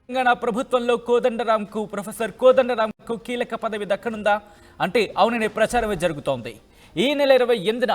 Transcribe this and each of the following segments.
తెలంగాణ ప్రభుత్వంలో ప్రొఫెసర్ కోదండరాంకు కీలక పదవి దక్కనుందా అంటే అవుననే ప్రచారమే జరుగుతోంది. ఈ నెల 28న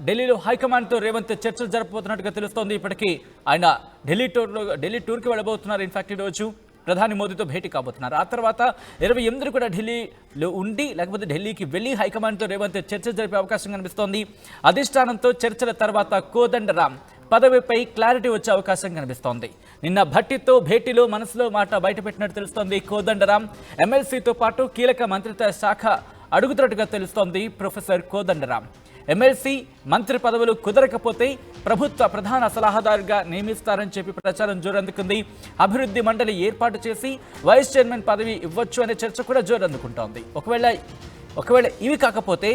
ఢిల్లీలో హైకమాండ్తో రేవంత్ చర్చలు జరపబోతున్నట్టుగా తెలుస్తోంది. ఇప్పటికీ ఆయన ఢిల్లీ టూర్కి వెళ్ళబోతున్నారు. ఇన్ఫాక్ట్ ఈరోజు ప్రధాని మోదీతో భేటీ కాబోతున్నారు. ఆ తర్వాత 28 కూడా ఢిల్లీలో ఉండి లేకపోతే ఢిల్లీకి వెళ్ళి హైకమాండ్తో రేవంత్ చర్చలు జరిపే అవకాశం కనిపిస్తోంది. అధిష్టానంతో చర్చల తర్వాత కోదండరాం పదవిపై క్లారిటీ వచ్చే అవకాశం కనిపిస్తోంది. నిన్న భట్టితో భేటీలో మనసులో మాట బయటపెట్టినట్టు తెలుస్తోంది. కోదండరాం ఎమ్మెల్సీతో పాటు కీలక మంత్రిత్వ శాఖ అడుగుతున్నట్టుగా తెలుస్తోంది. ప్రొఫెసర్ కోదండరాం ఎమ్మెల్సీ మంత్రి పదవులు కుదరకపోతే ప్రభుత్వ ప్రధాన సలహాదారుగా నియమిస్తారని చెప్పి ప్రచారం జోరందుకుంది. అభివృద్ధి మండలి ఏర్పాటు చేసి వైస్ చైర్మన్ పదవి ఇవ్వచ్చు అనే చర్చ కూడా జోరందుకుంటోంది. ఒకవేళ ఇవి కాకపోతే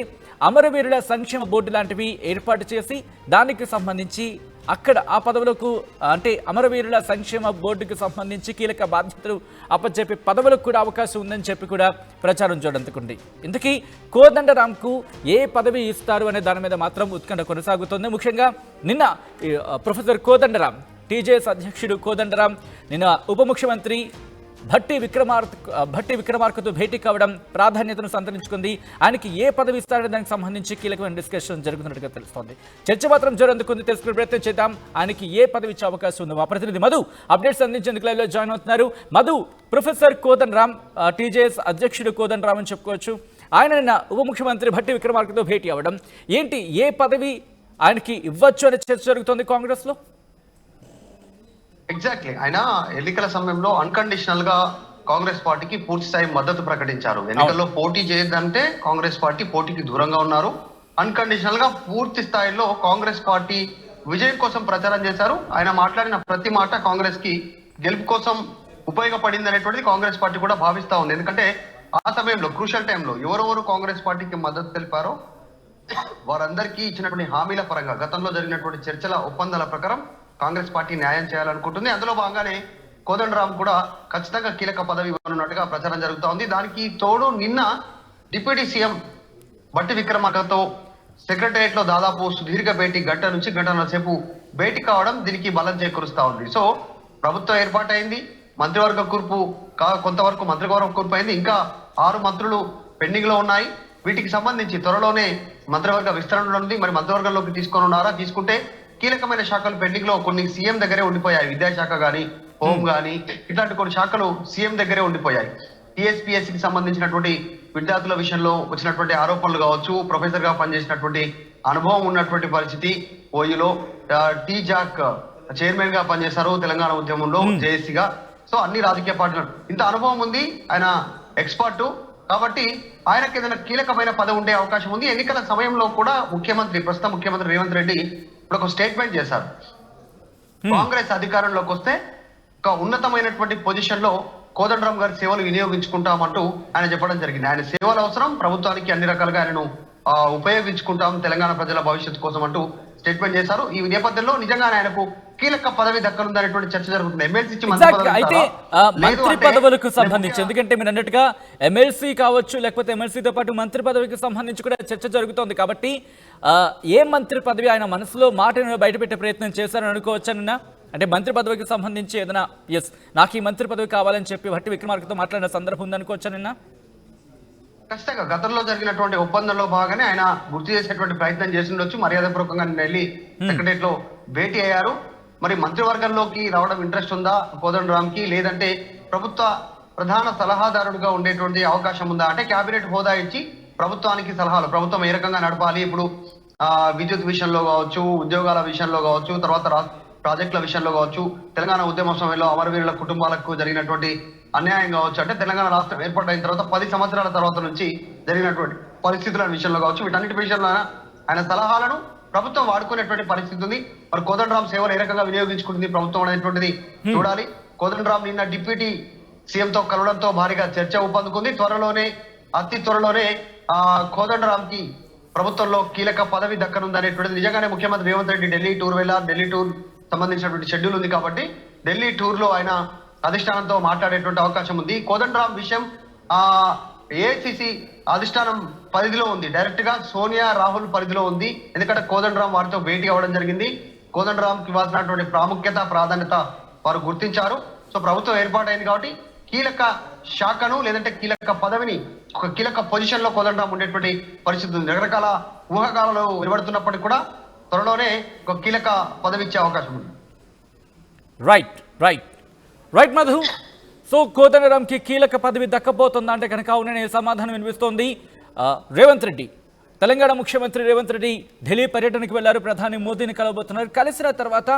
అమరవీరుల సంక్షేమ బోర్డు లాంటివి ఏర్పాటు చేసి దానికి సంబంధించి అక్కడ ఆ పదవులకు అంటే అమరవీరుల సంక్షేమ బోర్డుకు సంబంధించి కీలక బాధ్యతలు అప్పచెప్పే పదవులకు కూడా అవకాశం ఉందని చెప్పి కూడా ప్రచారం చూడందుకుంది. ఇందుకీ కోదండరాంకు ఏ పదవి ఇస్తారు అనే దాని మీద మాత్రం ఉత్కంఠ కొనసాగుతోంది. ముఖ్యంగా నిన్న ప్రొఫెసర్ కోదండరాం టీజేఎస్ అధ్యక్షుడు కోదండరాం నిన్న ఉప ముఖ్యమంత్రి భట్టి విక్రమార్కతో భేటీ కావడం ప్రాధాన్యతను సంతరించుకుంది. ఆయనకి ఏ పదవి ఇస్తారనే దానికి సంబంధించి కీలకమైన డిస్కషన్ జరుగుతున్నట్టుగా తెలుస్తోంది. చర్చ మాత్రం జోరందుకుంది. తెలుసుకునే ప్రయత్నం చేద్దాం. ఆయనకి ఏ పదవి ఇచ్చే అవకాశం ఉందో మా ప్రతినిధి మధు అప్డేట్స్ అందించేందుకు లైవ్లో జాయిన్ అవుతున్నారు. మధు, ప్రొఫెసర్ కోదండరాం టీజేఎస్ అధ్యక్షుడు కోదండరాం అని చెప్పుకోవచ్చు. ఆయన నిన్న ఉప ముఖ్యమంత్రి భట్టి విక్రమార్కతో భేటీ అవ్వడం ఏంటి, ఏ పదవి ఆయనకి ఇవ్వచ్చు అనే చర్చ జరుగుతోంది కాంగ్రెస్ లో? ఎగ్జాక్ట్లీ, ఆయన ఎన్నికల సమయంలో అన్కండిషనల్ గా కాంగ్రెస్ పార్టీకి పూర్తి స్థాయి మద్దతు ప్రకటించారు. ఎన్నికల్లో పోటీ చేయదంటే కాంగ్రెస్ పార్టీ పోటీకి దూరంగా ఉన్నారు. అన్కండిషనల్ గా పూర్తి స్థాయిలో కాంగ్రెస్ పార్టీ విజయం కోసం ప్రచారం చేశారు. ఆయన మాట్లాడిన ప్రతి మాట కాంగ్రెస్ కి గెలుపు కోసం ఉపయోగపడింది అనేటువంటిది కాంగ్రెస్ పార్టీ కూడా భావిస్తా ఉంది. ఎందుకంటే ఆ సమయంలో క్రూషల్ టైంలో ఎవరెవరు కాంగ్రెస్ పార్టీకి మద్దతు తెలిపారో వారందరికీ ఇచ్చినటువంటి హామీల పరంగా గతంలో జరిగినటువంటి చర్చల ఒప్పందాల ప్రకారం కాంగ్రెస్ పార్టీ న్యాయం చేయాలనుకుంటుంది. అందులో భాగంగానే కోదండరాం కూడా ఖచ్చితంగా కీలక పదవి ఇవ్వనున్నట్టుగా ప్రచారం జరుగుతూ ఉంది. దానికి తోడు నిన్న డిప్యూటీ సీఎం భట్టి విక్రమార్కతో సెక్రటరియట్ లో దాదాపు సుదీర్ఘ భేటీ గంట నుంచి గంటన్నర సేపు భేటీ కావడం దీనికి బలం చేకూరుస్తా ఉంది. సో ప్రభుత్వం ఏర్పాటైంది, మంత్రివర్గ కూర్పు కొంతవరకు మంత్రివర్గ కూర్పు అయింది. ఇంకా 6 మంత్రులు పెండింగ్ లో ఉన్నాయి. వీటికి సంబంధించి త్వరలోనే మంత్రివర్గ విస్తరణ ఉంది. మరి మంత్రివర్గంలోకి తీసుకొని ఉన్నారా? తీసుకుంటే కీలకమైన శాఖలు పెండింగ్ లో కొన్ని సీఎం దగ్గరే ఉండిపోయాయి. విద్యాశాఖ గాని, హోం గాని, ఇట్లాంటి కొన్ని శాఖలు సీఎం దగ్గరే ఉండిపోయాయి. టీఎస్పీఎస్సీకి సంబంధించినటువంటి విద్యార్థుల విషయంలో వచ్చినటువంటి ఆరోపణలు కావచ్చు, ప్రొఫెసర్ గా పనిచేసినటువంటి అనుభవం ఉన్నటువంటి పరిస్థితి, ఓయూలో టీజాక్ చైర్మన్ గా పనిచేశారు తెలంగాణ ఉద్యమంలో జేఏసీగా. సో అన్ని రాజకీయ పార్టీలు ఇంత అనుభవం ఉంది, ఆయన ఎక్స్పర్ట్ కాబట్టి ఆయనకి ఏదైనా కీలకమైన పదవి ఉండే అవకాశం ఉంది. ఎన్నికల సమయంలో కూడా ప్రస్తుత ముఖ్యమంత్రి రేవంత్ రెడ్డి ఇప్పుడు ఒక స్టేట్మెంట్ చేశారు. కాంగ్రెస్ అధికారంలోకి వస్తే ఒక ఉన్నతమైనటువంటి పొజిషన్ లో కోదండరాం గారి సేవలు వినియోగించుకుంటామంటూ ఆయన చెప్పడం జరిగింది. ఆయన సేవల అవసరం ప్రభుత్వానికి అన్ని రకాలుగా ఆయనను ఉపయోగించుకుంటాం తెలంగాణ ప్రజల భవిష్యత్తు కోసం అంటూ స్టేట్మెంట్ చేశారు. ఈ నేపథ్యంలో నిజంగా ఆయనకు కీలక పదవి దక్కనుందనేటువంటి చర్చ జరుగుతుంది. అయితే మంత్రి పదవులకు సంబంధించి, ఎందుకంటే మీరు అన్నట్టుగా ఎమ్మెల్సీ కావచ్చు లేకపోతే ఎమ్మెల్సీతో పాటు మంత్రి పదవికి సంబంధించి కూడా చర్చ జరుగుతోంది. కాబట్టి ఏ మంత్రి పదవి ఆయన మనసులో మాటను బయటపెట్టే ప్రయత్నం చేశారని అనుకోవచ్చన్న, అంటే మంత్రి పదవికి సంబంధించి ఏదైనా నాకు ఈ మంత్రి పదవి కావాలని చెప్పి భట్టి విక్రమార్కతో మాట్లాడిన సందర్భం ఉందనుకోవచ్చా? ఖచ్చితంగా గతంలో జరిగినటువంటి ఒప్పందంలో భాగంగానే ఆయన గుర్తు చేసేటువంటి ప్రయత్నం చేసి ఉండొచ్చు. మర్యాదపూర్వకంగా నిన్న వెళ్ళి సెక్రటరియట్ లో భేటీ అయ్యారు. మరి మంత్రివర్గంలోకి రావడం ఇంట్రెస్ట్ ఉందా కోదండరాం కి, లేదంటే ప్రభుత్వ ప్రధాన సలహాదారుడుగా ఉండేటువంటి అవకాశం ఉందా అంటే కేబినెట్ హోదా ఇచ్చి ప్రభుత్వానికి సలహాలు, ప్రభుత్వం ఏ రకంగా నడపాలి, ఇప్పుడు విద్యుత్ విషయంలో కావచ్చు, ఉద్యోగాల విషయంలో కావచ్చు, తర్వాత ప్రాజెక్టుల విషయంలో కావచ్చు, తెలంగాణ ఉద్యమ సమయంలో అమరవీరుల కుటుంబాలకు జరిగినటువంటి అన్యాయం కావచ్చు, అంటే తెలంగాణ రాష్ట్రం ఏర్పాటైన తర్వాత 10 సంవత్సరాల తర్వాత నుంచి జరిగినటువంటి పరిస్థితుల విషయంలో కావచ్చు, వీటన్నిటి విషయంలో ఆయన సలహాలను ప్రభుత్వం వాడుకునేటువంటి పరిస్థితి ఉంది. మరి కోదండరాం సేవలు ఏ రకంగా వినియోగించుకుంటుంది ప్రభుత్వం అనేటువంటిది చూడాలి. కోదండరాం నిన్న డిప్యూటీ సీఎం తో కలవడంతో భారీగా చర్చ ఊపందుకుంది. అతి త్వరలోనే కోదండరాం కి ప్రభుత్వంలో కీలక పదవి దక్కనుంది అనేటువంటిది. నిజంగానే ముఖ్యమంత్రి రేవంత్ రెడ్డి ఢిల్లీ టూర్ వెళ్ళారు. ఢిల్లీ టూర్ సంబంధించినటువంటి షెడ్యూల్ ఉంది కాబట్టి ఢిల్లీ టూర్ లో ఆయన అధిష్టానంతో మాట్లాడేటువంటి అవకాశం ఉంది. కోదండరాం విషయం ఏఐసిసి అధిష్టానం పరిధిలో ఉంది, డైరెక్ట్ గా సోనియా రాహుల్ పరిధిలో ఉంది. ఎందుకంటే కోదండరాం వారితో భేటీ అవ్వడం జరిగింది. కోదండరాంకి ఇవ్వాల్సినటువంటి ప్రాముఖ్యత ప్రాధాన్యత వారు గుర్తించారు. సో సో ప్రభుత్వం ఏర్పాటైంది కాబట్టి కీలక శాఖను లేదంటే కీలక పదవిని ఒక కీలక పొజిషన్ లో కోదండరాం ఉండేటువంటి పరిస్థితి ఉంది. రకరకాల ఊహాగానాలు వెలువడుతున్నప్పటికీ కూడా త్వరలోనే ఒక కీలక పదవి ఇచ్చే అవకాశం ఉంది. రైట్ మధు. సో కోదండరాంకి కీలక పదవి దక్కబోతుందా అంటే కనుక అవుననే సమాధానం వినిపిస్తోంది. రేవంత్ రెడ్డి, తెలంగాణ ముఖ్యమంత్రి రేవంత్ రెడ్డి ఢిల్లీ పర్యటనకు వెళ్లారు. ప్రధాని మోదీని కలవబోతున్నారు. కలిసిన తర్వాత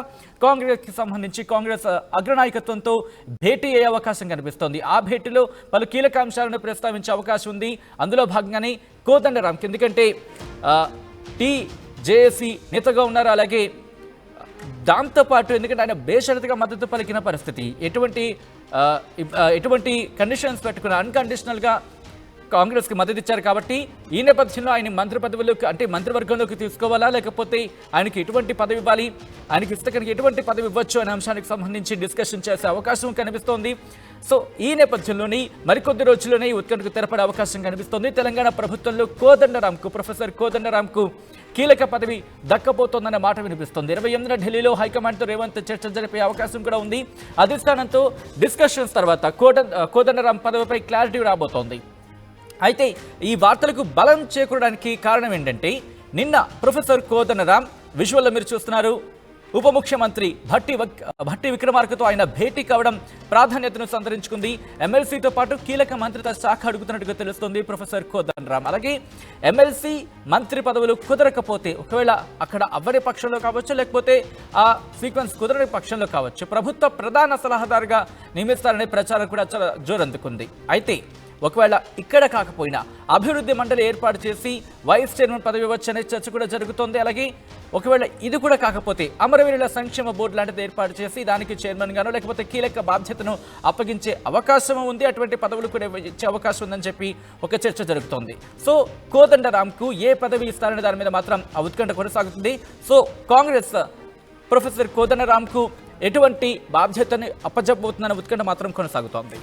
కాంగ్రెస్కి సంబంధించి కాంగ్రెస్ అగ్రనాయకత్వంతో భేటీ అయ్యే అవకాశం కనిపిస్తోంది. ఆ భేటీలో పలు కీలక అంశాలను ప్రస్తావించే అవకాశం ఉంది. అందులో భాగంగానే కోదండరాంకి, ఎందుకంటే టీజేఏసీ నేతగా ఉన్నారు. అలాగే దాంతోపాటు ఎందుకంటే ఆయన బేషరతుగా మద్దతు పలికిన పరిస్థితి, ఎటువంటి కండిషన్స్ పెట్టుకున్న అన్కండిషనల్గా కాంగ్రెస్కి మద్దతు ఇచ్చారు. కాబట్టి ఈ నేపథ్యంలో ఆయన మంత్రి పదవిలోకి అంటే మంత్రివర్గంలోకి తీసుకోవాలా, లేకపోతే ఆయనకి ఎటువంటి పదవి ఇవ్వాలి, ఆయనకి ఇస్తే కనుక ఎటువంటి పదవి ఇవ్వచ్చు అనే అంశానికి సంబంధించి డిస్కషన్ చేసే అవకాశం కనిపిస్తోంది. సో ఈ నేపథ్యంలోనే మరికొద్ది రోజుల్లోనే ఈ ఉత్కంఠకు తెరపడే అవకాశం కనిపిస్తోంది. తెలంగాణ ప్రభుత్వంలో ప్రొఫెసర్ కోదండరాంకు కీలక పదవి దక్కబోతోందన్న మాట వినిపిస్తోంది. 28న ఢిల్లీలో హైకమాండ్తో రేవంత్ చర్చలు జరిపే అవకాశం కూడా ఉంది. అధిష్టానంతో డిస్కషన్స్ తర్వాత కోదండరాం పదవిపై క్లారిటీ రాబోతోంది. అయితే ఈ వార్తలకు బలం చేకూరడానికి కారణం ఏంటంటే నిన్న ప్రొఫెసర్ కోదండరాం విజువల్లో మీరు చూస్తున్నారు, ఉప ముఖ్యమంత్రి భట్టి విక్రమార్కతో ఆయన భేటీ కావడం ప్రాధాన్యతను సంతరించుకుంది. ఎమ్మెల్సీతో పాటు కీలక మంత్రిత్వ శాఖ అడుగుతున్నట్టుగా తెలుస్తోంది ప్రొఫెసర్ కోదండరాం. అలాగే ఎమ్మెల్సీ మంత్రి పదవులు కుదరకపోతే, ఒకవేళ అక్కడ అవ్వని పక్షంలో కావచ్చు, లేకపోతే ఆ సీక్వెన్స్ కుదరని పక్షంలో కావచ్చు, ప్రభుత్వ ప్రధాన సలహాదారుగా నియమిస్తారనే ప్రచారం కూడా చాలా జోరందుకుంది. అయితే ఒకవేళ ఇక్కడ కాకపోయినా అభివృద్ధి మండలి ఏర్పాటు చేసి వైస్ చైర్మన్ పదవి వచ్చనే చర్చ కూడా జరుగుతోంది. అలాగే ఒకవేళ ఇది కూడా కాకపోతే అమరవీరుల సంక్షేమ బోర్డు లాంటిది ఏర్పాటు చేసి దానికి చైర్మన్ గానో లేకపోతే కీలక బాధ్యతను అప్పగించే అవకాశం ఉంది. అటువంటి పదవులు కూడా ఇచ్చే అవకాశం ఉందని చెప్పి ఒక చర్చ జరుగుతోంది. సో కోదండరాంకు ఏ పదవి ఇస్తారనే దాని మీద మాత్రం ఆ ఉత్కంఠ కొనసాగుతుంది. సో కాంగ్రెస్ ప్రొఫెసర్ కోదండరాంకు ఎటువంటి బాధ్యతని అప్పజెప్పబోతుందన్న ఉత్కంఠ మాత్రం కొనసాగుతోంది.